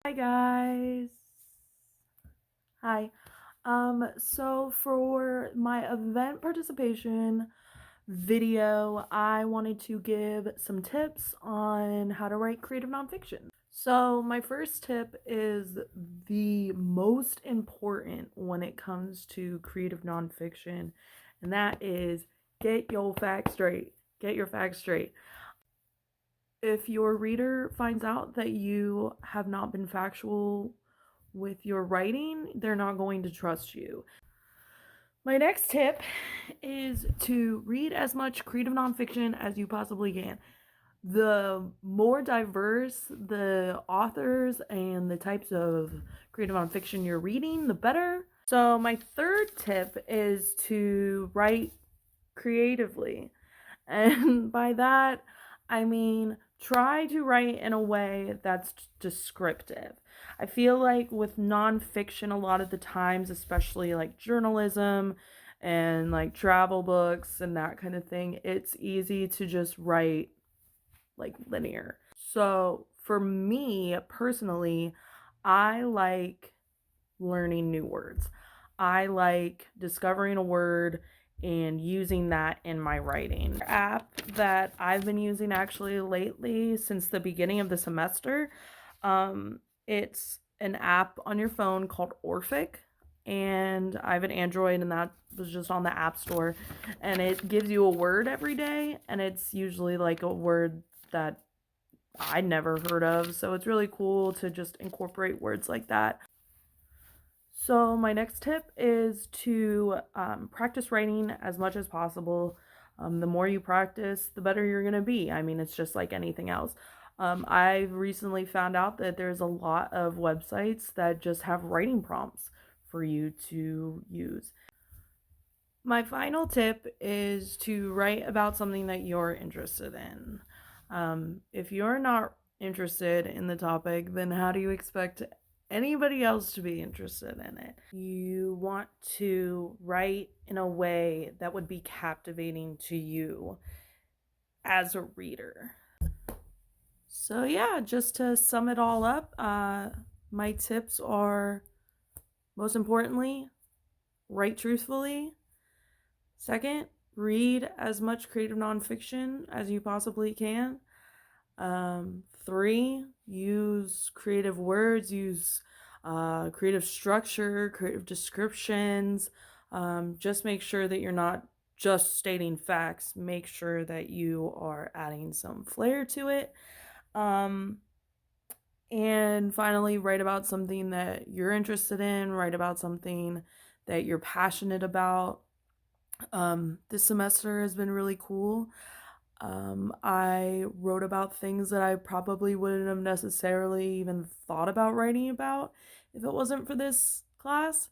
Hi guys. Hi. So for my event participation video, I wanted to give some tips on how to write creative nonfiction. So my first tip is the most important when it comes to creative nonfiction, and that is get your facts straight. Get your facts straight. If your reader finds out that you have not been factual with your writing, they're not going to trust you. My next tip is to read as much creative nonfiction as you possibly can. The more diverse the authors and the types of creative nonfiction you're reading, the better. So, my third tip is to write creatively. And by that, I mean try to write in a way that's descriptive. I feel like with nonfiction, a lot of the times, especially like journalism and like travel books and that kind of thing, it's easy to just write like linear. So for me personally, I like learning new words. I like discovering a word and using that in my writing. App that I've been using actually lately since the beginning of the semester. It's an app on your phone called Orphic, and I have an Android, and that was just on the App Store, and it gives you a word every day, and it's usually like a word that I never heard of, so it's really cool to just incorporate words like that. So my next tip is to practice writing as much as possible. The more you practice, the better you're going to be. I mean, it's just like anything else. I've recently found out that there's a lot of websites that just have writing prompts for you to use. My final tip is to write about something that you're interested in. If you're not interested in the topic, then how do you expect anybody else to be interested in it? You want to write in a way that would be captivating to you as a reader. So, yeah, just to sum it all up, my tips are most importantly, write truthfully. Second, read as much creative nonfiction as you possibly can. 3, use creative words, use creative structure, creative descriptions. Just make sure that you're not just stating facts. Make sure that you are adding some flair to it. And finally, write about something that you're interested in, write about something that you're passionate about. This semester has been really cool. I wrote about things that I probably wouldn't have necessarily even thought about writing about if it wasn't for this class.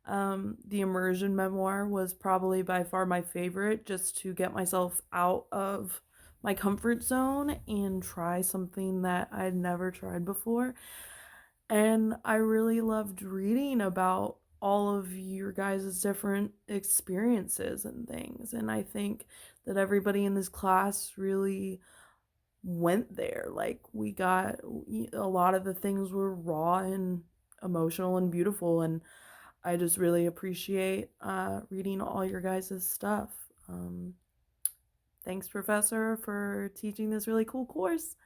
The immersion memoir was probably by far my favorite, just to get myself out of my comfort zone and try something that I'd never tried before. And I really loved reading about all of your guys' different experiences and things. And I think that everybody in this class really went there. Like, we got a lot of the things were raw and emotional and beautiful. And I just really appreciate reading all your guys' stuff. Thanks, Professor, for teaching this really cool course.